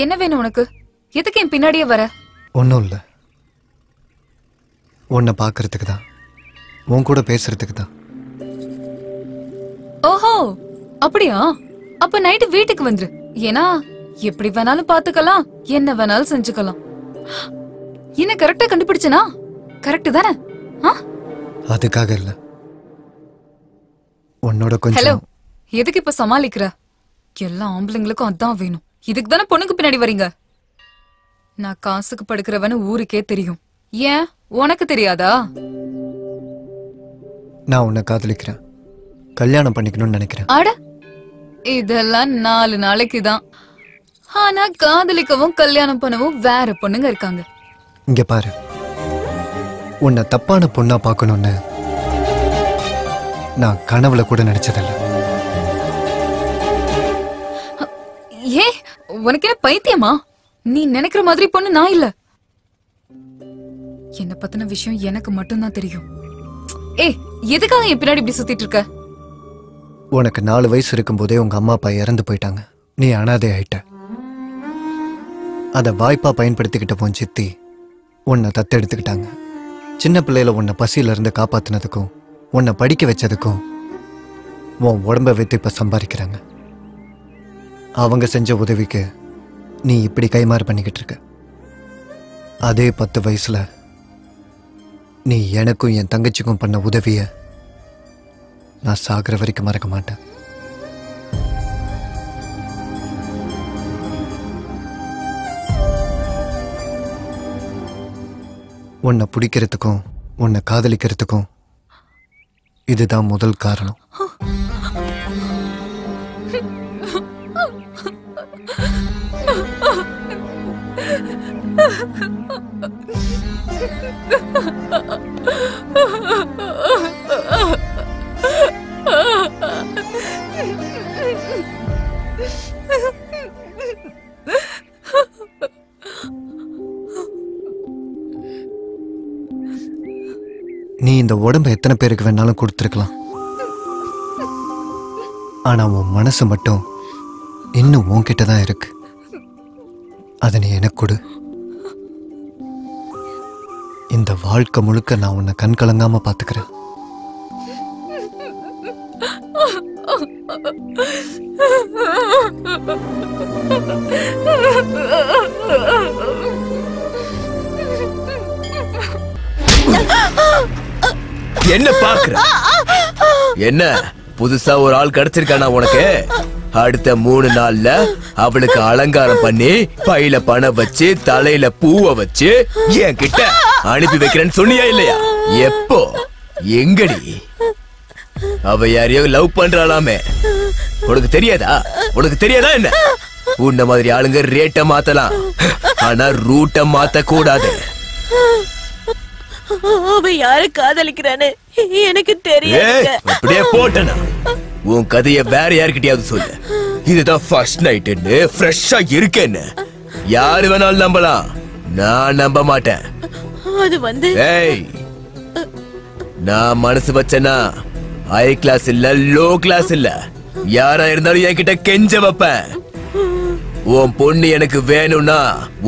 என்ன வேணும் உனக்கு? எதுக்கு என் பின்னாடியே வர? ஒன்றும் இல்லை, உன்னை பார்க்கறதுக்கு தான், உன் கூட பேசுறதுக்கு தான். ஓஹோ அப்படியா? அப்ப நைட்டு வீட்டுக்கு வந்துரு. ஏன்னா எப்படி வேணாலும் பாத்துக்கலாம், என்ன வேணாலும் செஞ்சுக்கலாம். என்ன கரெக்டா கண்டுபிடிச்சனா? கரெக்ட் தானே? அதுக்காக இல்ல, உன்னோட ஹலோ, கொஞ்சம். எதுக்கு இப்ப சமாளிக்கிற? எல்லா ஆம்பளைங்களுக்கும் அதான் வேணும். இதுக்கு தானே பொண்ணுக்கு பின்னாடி வரீங்க. நான் காசுக்கு படுக்கிறவனு ஊருக்கே தெரியும். ஏன் உனக்கு தெரியாதா? நான் உன்னை காதலிக்கிறேன், கல்யாணம் பண்ணிக்கணும்னு நினைக்கிறேன். அட, இதெல்லாம் 4 நாளைக்கு தான். ஆனா காதலிக்கவும் கல்யாணம் பண்ணவும் வேற பொண்ணுங்க இருக்காங்க. இங்க பாரு, உன்னை தப்பான பொண்ணா பார்க்கணும்னு நான் கனவுல கூட நினைச்சதில்ல. ஏ, உனக்கு என்ன பைத்தியமா? நீ நினைக்கிற மாதிரி பொண்ணு நான் இல்ல. என்ன பத்தின விஷயம் எனக்கு மட்டும்தான் தெரியும். ஏய், எதுக்காக என் பின்னாடி இப்படி சுத்திட்டு இருக்க? உனக்கு 4 வயசு இருக்கும்போதே உங்க அம்மா அப்பா இறந்து போயிட்டாங்க. நீ அனாதை ஆயிட்ட. அதை வாய்ப்பா பயன்படுத்திக்கிட்ட போன் சித்தி உன்னை தத்தெடுத்துக்கிட்டாங்க. சின்ன பிள்ளையில உன்னை பசியில இருந்து காப்பாத்தினதுக்கும் உன்னை படிக்க வச்சதுக்கும் உன் உடம்ப வைத்து இப்ப சம்பாதிக்கிறாங்க. அவங்க செஞ்ச உதவிக்கு நீ இப்படி கைமாறு பண்ணிக்கிட்டு இருக்க. அதே 10 வயசுல நீ எனக்கும் என் தங்கச்சிக்கும் பண்ண உதவிய நான் சாகிற வரைக்கும் மறக்க மாட்டேன். உன்னை பிடிக்கிறதுக்கும் உன்னை காதலிக்கிறதுக்கும் இதுதான் முதல் காரணம். நீ இந்த உடம்பை எத்தனை பேருக்கு வேணாலும் கொடுத்துருக்கலாம். ஆனா உன் மனசு மட்டும் இன்னும் உன்கிட்ட தான் இருக்கு. அதை நீ எனக்கு கொடு. இந்த வாழ்க்கை முழுக்க நான் உன்னை கண் கலங்காம பாத்துக்கிறேன். என்ன பாக்குற? என்ன புதுசா ஒரு ஆள் கிடைச்சிருக்கானா உனக்கு? அடுத்த 3 நாள்ல அவளுக்கு அலங்காரம் பண்ணி பையில பணம் வச்சு தலையில பூவை வச்சு என் கிட்ட அனுப்பி வைக்கிறேன்னு சொன்னியா இல்லையா? எப்போ? எங்கடி? அவ யாரையோ லவ் பண்றாளாமே. உனக்கு தெரியாதா? உனக்கு தெரியாதா என்ன? உன்ன மாதிரி ஆளுங்க ரேட்ட மாத்தலாம், ஆனா ரூட்ட மாத்த கூடாது. அவ யார காதலிக்கிறானே எனக்கு தெரியாது. அப்படியே போட்டனா உன் கதைய வேற யார்கிட்டயாவது சொல்லு. இதுதான் ஃபர்ஸ்ட் நைட்னு ஃப்ரெஷ்ஷா இருக்கேன்னு யாரு வேணாலும் நம்பலாம், நான் நம்ப மாட்டேன். அது வந்து ஏய், நான் மனசு வச்சேன்னா ஹை கிளாஸ் இல்ல லோ கிளாஸ் இல்ல, யாரா இருந்தாலும் என்கிட்ட கெஞ்ச வைப்பேன். உன் பொண்ணு எனக்கு வேணும்னா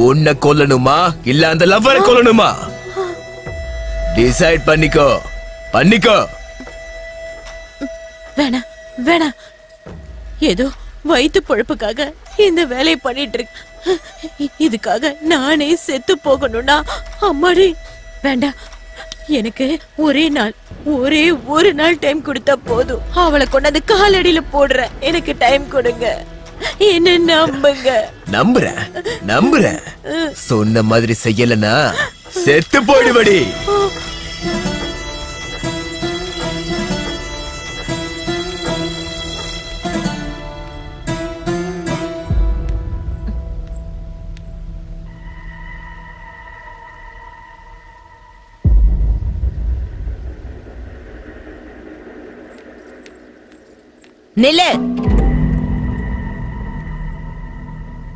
உன்னை கொல்லணுமா இல்ல அந்த லவ்வரை கொல்லணுமா? டிசைட் பண்ணிக்கோ, பண்ணிக்கோ. வேணா வேணா, ஏதோ வயிற்று பொழப்புக்காக இந்த வேலையை பண்ணிட்டு இருக்கு. இதுக்காக நானே செத்து போகணும்னா அம்மாடி வேண்டாம். எனக்கு ஒரே ஒரு நாள் டைம் கொடுத்தா போதும். அவளை கொண்டாந்து காலடியில போடுற. எனக்கு டைம் கொடுங்க, என்ன நம்புங்க. நம்புறேன் நம்புறேன். சொன்ன மாதிரி செய்யலனா செத்து போயிடுவடி. நில்லு.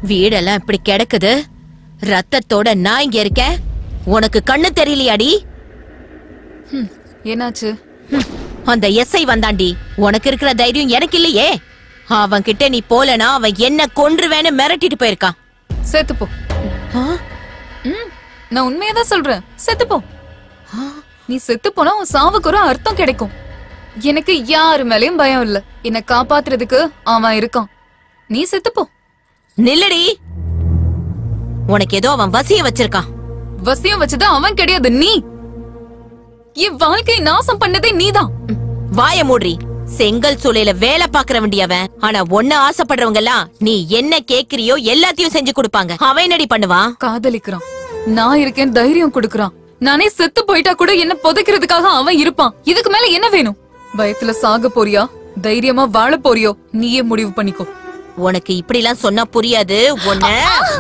வீடெல்லாம் இப்படி கிடக்குது, ரத்தத்தோட நான் இங்க இருக்கேன். உனக்கு கண்ணு தெரியலையாடி? என்னாச்சு? அந்த எஸ்ஐ வந்தாண்டி. உனக்கு இருக்கிற தைரியம் எனக்கு இல்லையே. அவன் கிட்ட நீ போலனா அவன் என்ன கொன்றுவேன்னு மிரட்டிட்டு போயிருக்கான். செத்து போ. நான் உண்மையாதான் சொல்றேன், செத்து போ. நீ செத்து போனா உன் சாவுக்கு ஒரு அர்த்தம் கிடைக்கும். எனக்கு யாரு மேலயும் பயம் இல்ல. என்ன காப்பாத்துறதுக்கு அவன் இருக்கான். நீ செத்து போ. நில்லடி. உனக்கு ஏதோ அவன் வசிய வச்சிருக்கான். வசியம் வச்சது அவன் கிடையாது, நீ. என் வாழ்க்கையை நாசம் பண்ணதே நீதான். வாய மூடி. செங்கல் சூளையில வேலை பாக்குற வேண்டியவன். ஆனா ஒண்ணு ஆசைப்படுறவங்க எல்லாம் நீ என்ன கேக்குறியோ எல்லாத்தையும் செஞ்சு கொடுப்பாங்க. அவன் என்னடி பண்ணுவான்? காதலிக்கிறான். நான் இருக்கேன், தைரியம் கொடுக்கறான். நானே செத்து போயிட்டா கூட என்ன புதைக்கிறதுக்காக அவன் இருப்பான். இதுக்கு மேல என்ன வேணும்? பயத்துல சாக போறியா, தைரியமா வாழ போறியோ? நீயே முடிவு பண்ணிக்கோ. உனக்கு இப்படி எல்லாம் சொன்னா புரியாது. உன்ன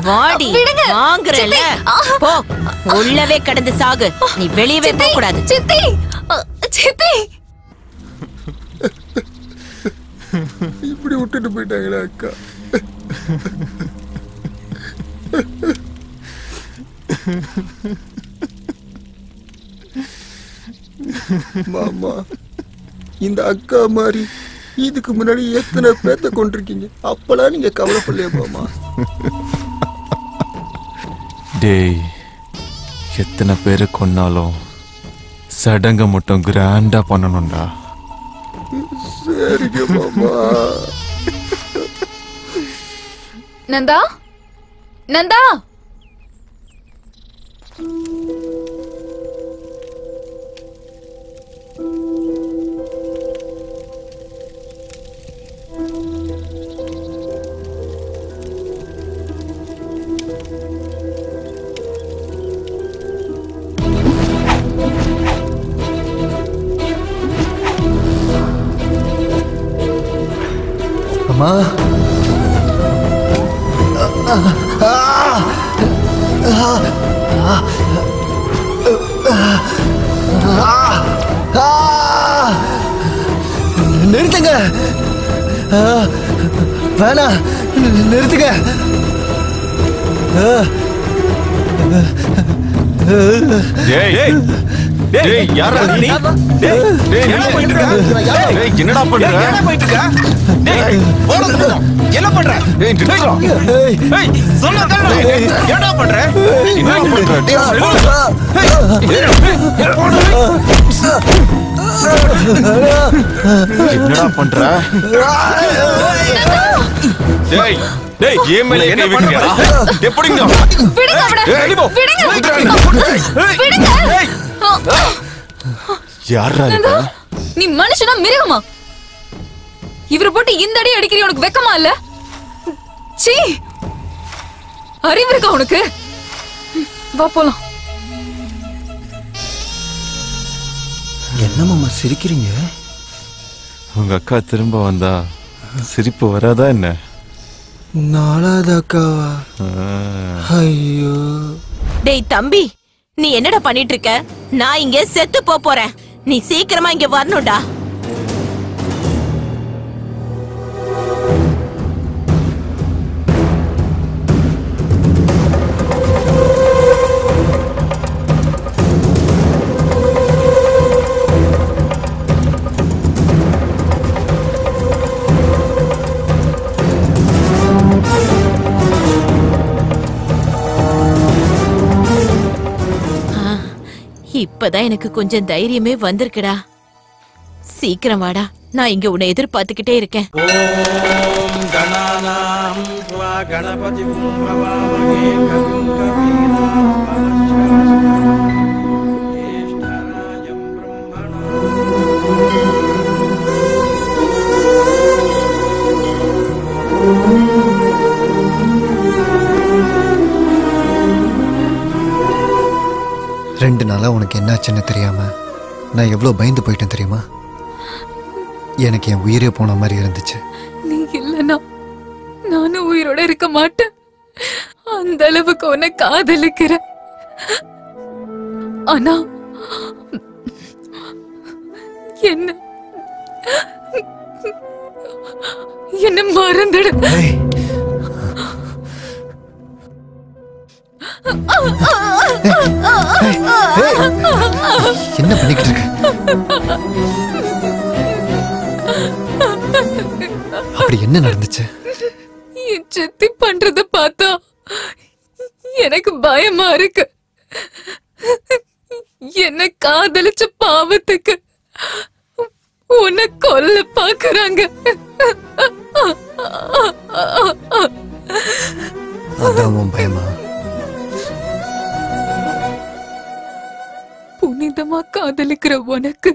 வாடி வாங்குறல. போ, உள்ளவே கடந்து சாகு. நீ வெளியவே போக கூடாது. சித்தி, சித்தி. இப்படி விட்டுட்டு போயிட்டாங்களா அக்கா? மாமா, இந்த அக்கா மாதிரி இதுக்கு முன்னாடி எத்தனை பேர்த்த கொண்டிருக்கீங்க. அப்பெல்லாம் நீங்க கவலைப்படலையா மாமா? டேய், எத்தனை பேரு கொன்னாலும் சடங்க மட்டும் கிராண்டா பண்ணணும்டா. சரிங்க மாமா. நந்தா, நந்தா. அம்மா, நிறுத்துங்க. வேணா, நிறுத்துங்க. டேய், டேய், யாரா நீ? டேய், டேய், என்ன பண்ணிட்டு இருக்க? டேய், என்னடா பண்ற? என்ன பண்ணிட்டு இருக்க? டேய், போறது என்ன பண்ற? டேய், நிறுத்துடா. டேய், சொன்னா கேளு. என்னடா பண்ற? என்ன பண்ற? என்னடா பண்ற? டேய், டேய், ஏன் மேல என்ன விட்டுறடா? எப்படிங்க? விடுங்க அவனை. விடுங்க. விடுங்க. யாரா நந்தா, நீ மனுஷனா மிருகமா? இவரை போட்டு இந்த அடி அடிக்கிறீ, உனக்கு வெக்கமா இல்ல? சீ, அறிவு இருக்கா உனக்கு? வா போலாம். என்ன மாமா சிரிக்கிறீங்க? உங்க அக்கா திரும்ப வந்தா சிரிப்பு வராதா என்ன? நாலாவது அக்காவா? ஐயோ. டேய் தம்பி, நீ என்னடா பண்ணிட்டு இருக்க? நான் இங்க செத்து போறேன். நீ சீக்கிரமா இங்க வரணும்டா. இப்பதான் எனக்கு கொஞ்சம் தைரியமே வந்திருக்குடா. சீக்கிரம் வாடா, நான் இங்க உன்னை எதிர்பார்த்துக்கிட்டே இருக்கேன். ஓம் கணானாம் த்வா கணபதிம் பவாமஹே கவிம் கவீனாம் ஜேஷ்டராஜம் ரெண்டு நாளா உனக்கு என்னாச்சுன்னு தெரியாம நான் எவ்வளவு பயந்து போயிட்டேன் தெரியுமா? எனக்கு என் உயிரே போன மாதிரி இருந்துச்சு. நீ இல்லனா நானும் உயிரோட இருக்க மாட்டேன். அந்த அளவுக்கு உன்னை காதலிக்கிறேன். ஆனா என்ன மறந்துடு. என்ன பண்ணிக்கிட்டு இருக்க? அப்படி என்ன நடந்துச்சு? என் சித்தி பண்றத பார்த்தா எனக்கு பயமா இருக்கு. என்ன காதலிச்ச பாவத்துக்கு உன்னை கொல்ல பாக்குறாங்க. அதான் உன் பயமா? புனிதமா காதலிக்கிற உனக்கு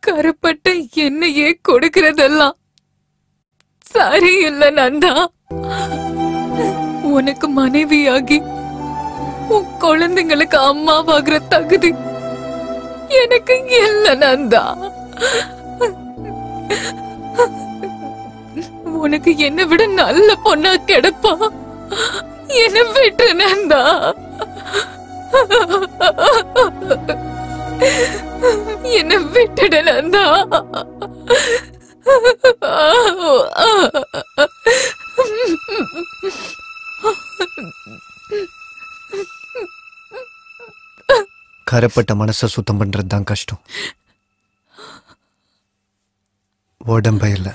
கரப்பட்ட என்னையே கொடுக்கறதெல்லாம் சரியில்லை நந்தா. உனக்கு மனைவியாகி உன் குழந்தைங்களுக்கு அம்மாவாகிற தகுதி எனக்கு இல்ல நந்தா. உனக்கு என்னை விட நல்ல பொண்ணா கிடப்பா. என்ன விட்டு நந்தா. என்ன விட்டுட நந்தா. கரப்பட்ட மனசை சுத்தம் பண்றது தான் கஷ்டம், உடம்ப இல்ல.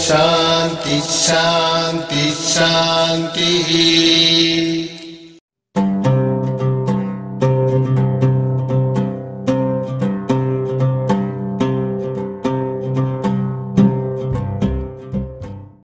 Shanti, Shanti, Shanti.